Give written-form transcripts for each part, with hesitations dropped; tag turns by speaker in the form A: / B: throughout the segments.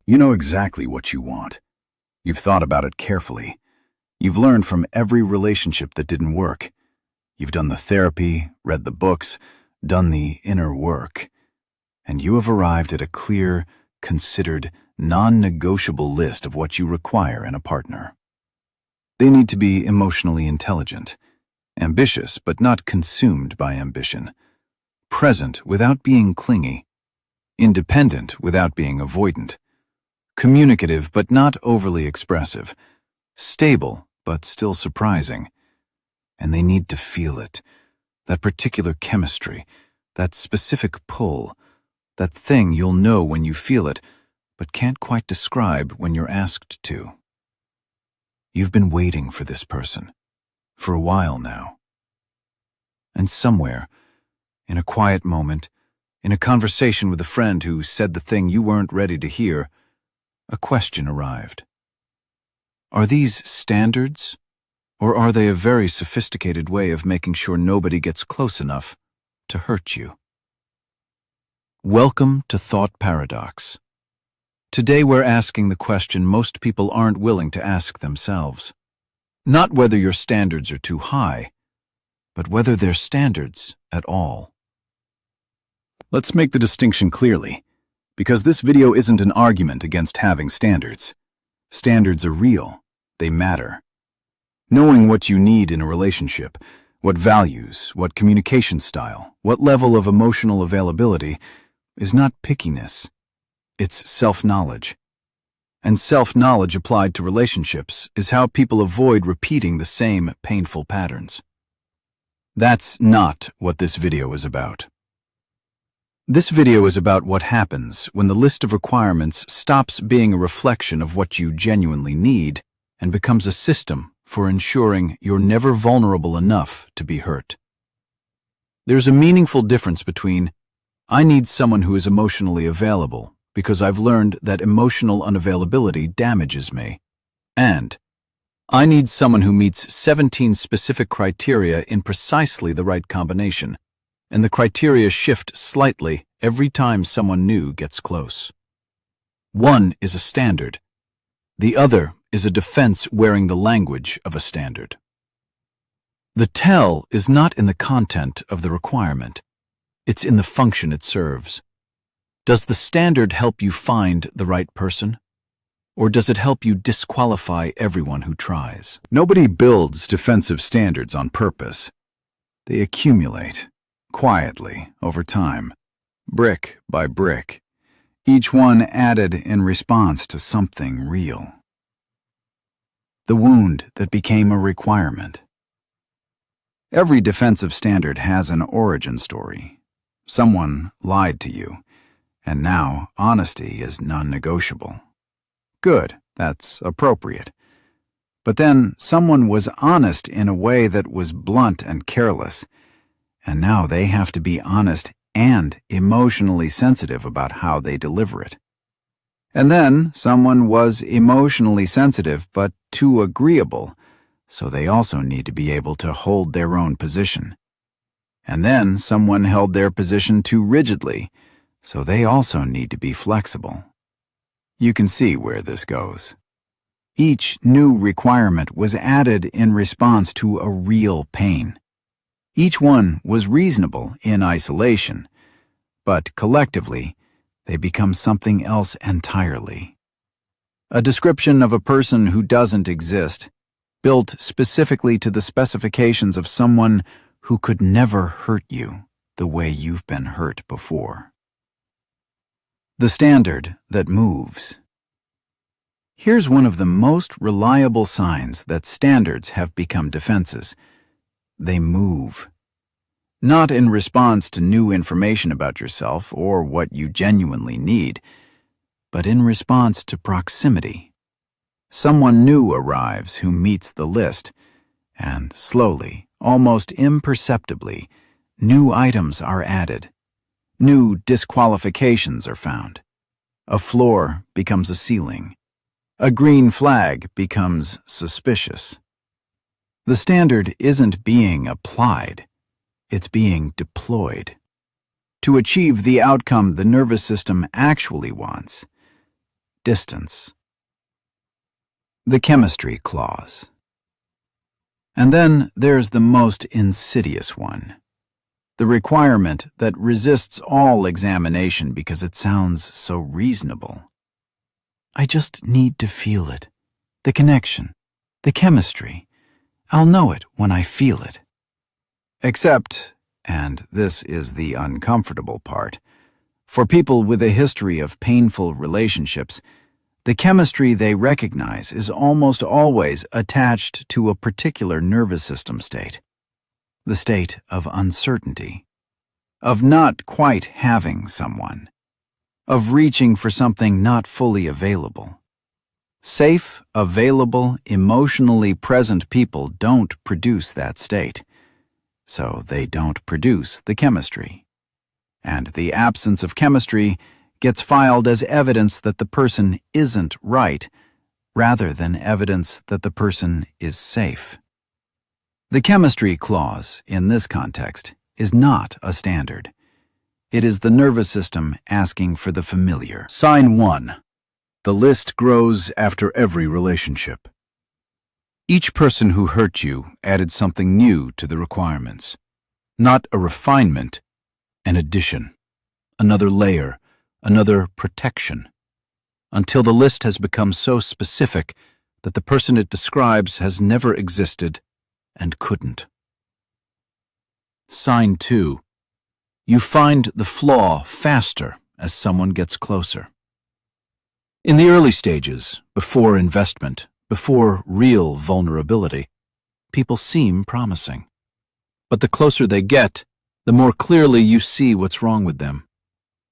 A: You know exactly what you want. You've thought about it carefully. You've learned from every relationship that didn't work. You've done the therapy, read the books, done the inner work. And you have arrived at a clear, considered, non-negotiable list of what you require in a partner. They need to be emotionally intelligent, ambitious but not consumed by ambition, present without being clingy, independent without being avoidant, communicative but not overly expressive, stable but still surprising. And they need to feel it, that particular chemistry, that specific pull, that thing you'll know when you feel it, but can't quite describe when you're asked to. You've been waiting for this person, for a while now. And somewhere, in a quiet moment, in a conversation with a friend who said the thing you weren't ready to hear, a question arrived. Are these standards, or are they a very sophisticated way of making sure nobody gets close enough to hurt you? Welcome to Thought Paradox. Today we're asking the question most people aren't willing to ask themselves. Not whether your standards are too high, but whether they're standards at all. Let's make the distinction clearly, because this video isn't an argument against having standards. Standards are real. They matter. Knowing what you need in a relationship, what values, what communication style, what level of emotional availability, is not pickiness. It's self-knowledge. And self-knowledge applied to relationships is how people avoid repeating the same painful patterns. That's not what this video is about. This video is about what happens when the list of requirements stops being a reflection of what you genuinely need and becomes a system for ensuring you're never vulnerable enough to be hurt. There's a meaningful difference between, I need someone who is emotionally available because I've learned that emotional unavailability damages me, and I need someone who meets 17 specific criteria in precisely the right combination, and the criteria shift slightly every time someone new gets close. One is a standard. The other is a defense wearing the language of a standard. The tell is not in the content of the requirement. It's in the function it serves. Does the standard help you find the right person? Or does it help you disqualify everyone who tries? Nobody builds defensive standards on purpose. They accumulate, quietly, over time, brick by brick, each one added in response to something real. The wound that became a requirement. Every defensive standard has an origin story. Someone lied to you, and now honesty is non-negotiable. Good, that's appropriate. But then someone was honest in a way that was blunt and careless, and now they have to be honest and emotionally sensitive about how they deliver it. And then someone was emotionally sensitive but too agreeable, so they also need to be able to hold their own position. And then someone held their position too rigidly, so they also need to be flexible. You can see where this goes. Each new requirement was added in response to a real pain. Each one was reasonable in isolation, but collectively, they become something else entirely. A description of a person who doesn't exist, built specifically to the specifications of someone who could never hurt you the way you've been hurt before. The standard that moves. Here's one of the most reliable signs that standards have become defenses. They move. Not in response to new information about yourself or what you genuinely need, but in response to proximity. Someone new arrives who meets the list, and slowly, almost imperceptibly, new items are added. New disqualifications are found. A floor becomes a ceiling. A green flag becomes suspicious. The standard isn't being applied. It's being deployed to achieve the outcome the nervous system actually wants. distance. The chemistry clause. And then there's the most insidious one. The requirement that resists all examination because it sounds so reasonable. I just need to feel it. The connection. The chemistry. I'll know it when I feel it. Except, and this is the uncomfortable part, for people with a history of painful relationships, the chemistry they recognize is almost always attached to a particular nervous system state. The state of uncertainty, of not quite having someone, of reaching for something not fully available. Safe, available, emotionally present people don't produce that state, so they don't produce the chemistry. And the absence of chemistry gets filed as evidence that the person isn't right, rather than evidence that the person is safe. The chemistry clause, in this context, is not a standard. It is the nervous system asking for the familiar.
B: Sign 1. The list grows after every relationship. Each person who hurt you added something new to the requirements. Not a refinement, an addition. Another layer, another protection. Until the list has become so specific that the person it describes has never existed and couldn't. Sign 2. You find the flaw faster as someone gets closer. In the early stages, before investment, before real vulnerability, people seem promising. But the closer they get, the more clearly you see what's wrong with them.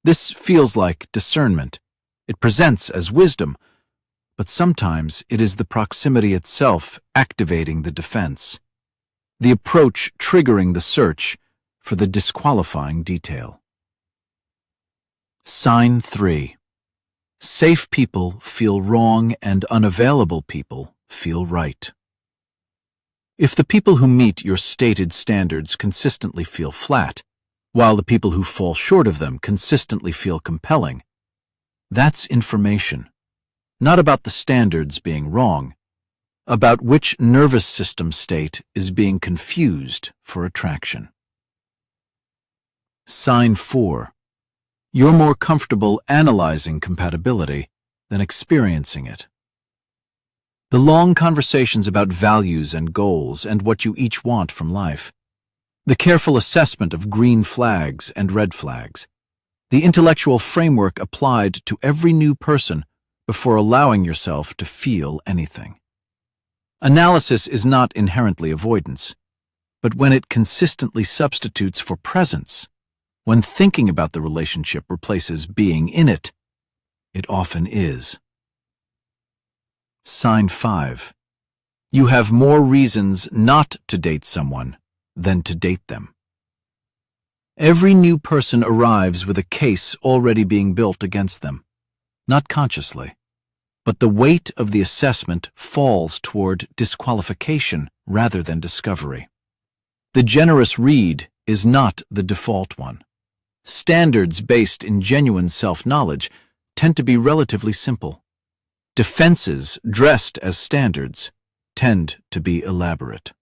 B: This feels like discernment. It presents as wisdom, but sometimes it is the proximity itself activating the defense, the approach triggering the search for the disqualifying detail. Sign 3. Safe people feel wrong and unavailable people feel right. If the people who meet your stated standards consistently feel flat, while the people who fall short of them consistently feel compelling, that's information, not about the standards being wrong, about which nervous system state is being confused for attraction. Sign 4. You're more comfortable analyzing compatibility than experiencing it. The long conversations about values and goals and what you each want from life, the careful assessment of green flags and red flags, the intellectual framework applied to every new person before allowing yourself to feel anything. Analysis is not inherently avoidance, but when it consistently substitutes for presence, when thinking about the relationship replaces being in it, it often is. Sign 5. You have more reasons not to date someone than to date them. Every new person arrives with a case already being built against them, not consciously, but the weight of the assessment falls toward disqualification rather than discovery. The generous read is not the default one. Standards based in genuine self-knowledge tend to be relatively simple. Defenses dressed as standards tend to be elaborate.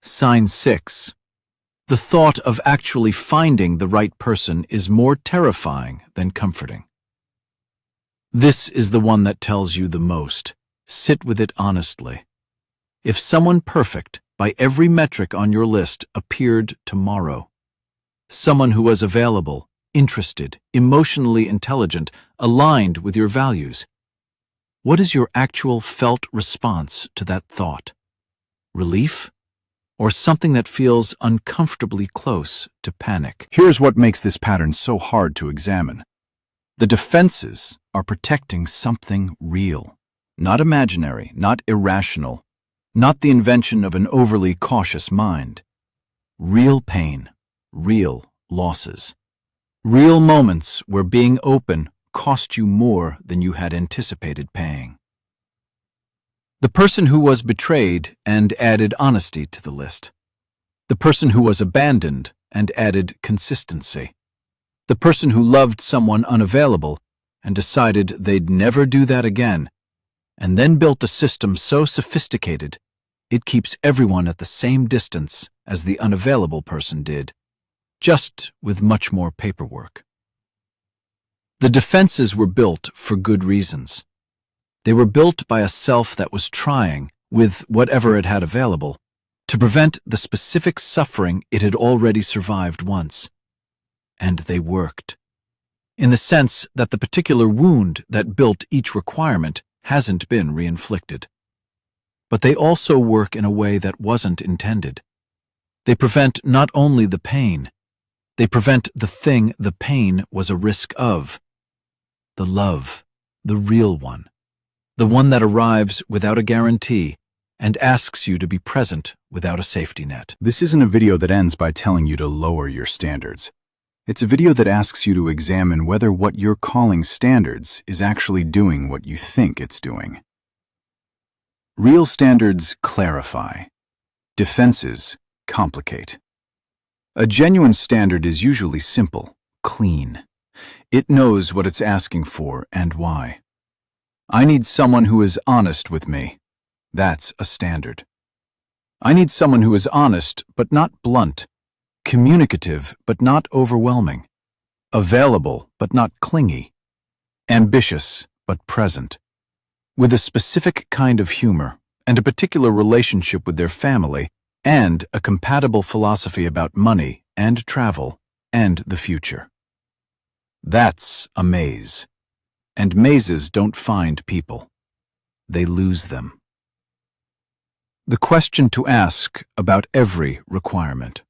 B: Sign 6. The thought of actually finding the right person is more terrifying than comforting. This is the one that tells you the most. Sit with it honestly. If someone perfect, by every metric on your list, appeared tomorrow, someone who was available, interested, emotionally intelligent, aligned with your values, what is your actual felt response to that thought? Relief? Or something that feels uncomfortably close to panic? Here's what makes this pattern so hard to examine. The defenses are protecting something real, not imaginary, not irrational, not the invention of an overly cautious mind. Real pain, real losses, real moments where being open cost you more than you had anticipated paying. The person who was betrayed and added honesty to the list. The person who was abandoned and added consistency. The person who loved someone unavailable and decided they'd never do that again, and then built a system so sophisticated it keeps everyone at the same distance as the unavailable person did, just with much more paperwork. The defenses were built for good reasons. They were built by a self that was trying, with whatever it had available, to prevent the specific suffering it had already survived once. And they worked. In the sense that the particular wound that built each requirement hasn't been reinflicted. But they also work in a way that wasn't intended. They prevent not only the pain, they prevent the thing the pain was a risk of. The love, the real one. The one that arrives without a guarantee and asks you to be present without a safety net.
C: This isn't a video that ends by telling you to lower your standards. It's a video that asks you to examine whether what you're calling standards is actually doing what you think it's doing. Real standards clarify. Defenses complicate. A genuine standard is usually simple, clean. It knows what it's asking for and why. I need someone who is honest with me. That's a standard. I need someone who is honest but not blunt, communicative but not overwhelming, available but not clingy, ambitious but present, with a specific kind of humor and a particular relationship with their family and a compatible philosophy about money and travel and the future. That's a maze. And mazes don't find people. They lose them. The question to ask about every requirement.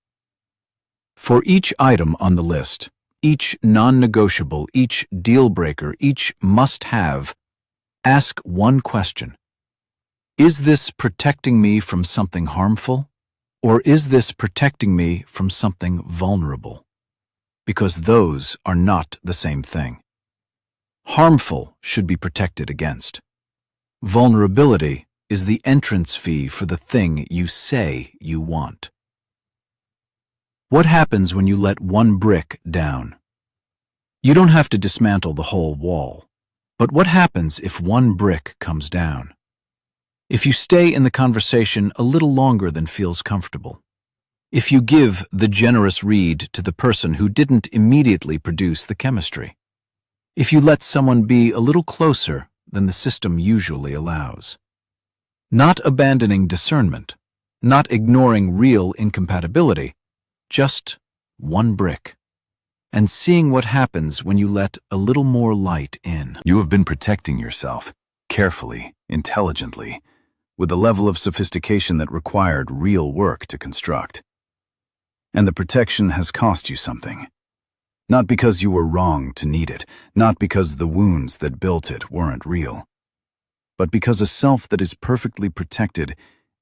C: For each item on the list, each non-negotiable, each deal-breaker, each must-have, ask one question. Is this protecting me from something harmful, or is this protecting me from something vulnerable? Because those are not the same thing. Harmful should be protected against. Vulnerability is the entrance fee for the thing you say you want. What happens when you let one brick down? You don't have to dismantle the whole wall, but what happens if one brick comes down? If you stay in the conversation a little longer than feels comfortable, if you give the generous read to the person who didn't immediately produce the chemistry, if you let someone be a little closer than the system usually allows. Not abandoning discernment, not ignoring real incompatibility, just one brick, and seeing what happens when you let a little more light in. You have been protecting yourself, carefully, intelligently, with a level of sophistication that required real work to construct. And the protection has cost you something. Not because you were wrong to need it, not because the wounds that built it weren't real, but because a self that is perfectly protected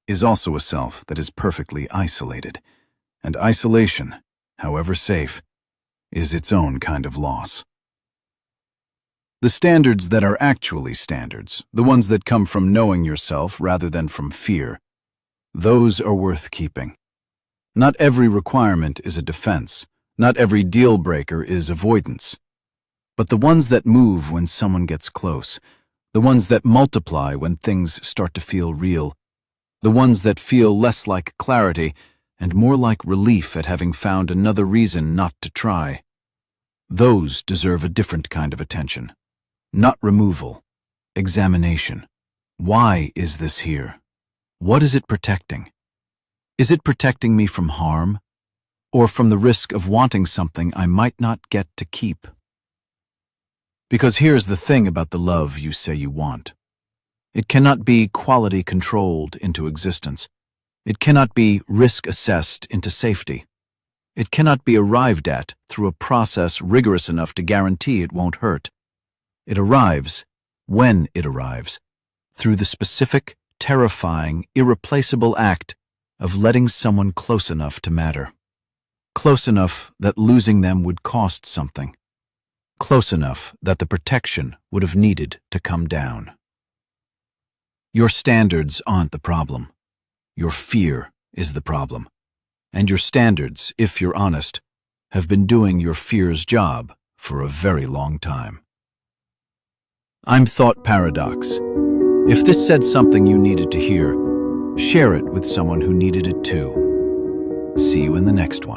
C: is also a self that is perfectly isolated, and isolation, however safe, is its own kind of loss. The standards that are actually standards, the ones that come from knowing yourself rather than from fear, those are worth keeping. Not every requirement is a defense. Not every deal breaker is avoidance. But the ones that move when someone gets close, the ones that multiply when things start to feel real, the ones that feel less like clarity and more like relief at having found another reason not to try, those deserve a different kind of attention. Not removal, examination. Why is this here? What is it protecting? Is it protecting me from harm, or from the risk of wanting something I might not get to keep? Because here's the thing about the love you say you want. It cannot be quality controlled into existence. It cannot be risk assessed into safety. It cannot be arrived at through a process rigorous enough to guarantee it won't hurt. It arrives, when it arrives, through the specific, terrifying, irreplaceable act of letting someone close enough to matter. Close enough that losing them would cost something. Close enough that the protection would have needed to come down. Your standards aren't the problem. Your fear is the problem. And your standards, if you're honest, have been doing your fear's job for a very long time.
B: I'm Thought Paradox. If this said something you needed to hear, share it with someone who needed it too. See you in the next one.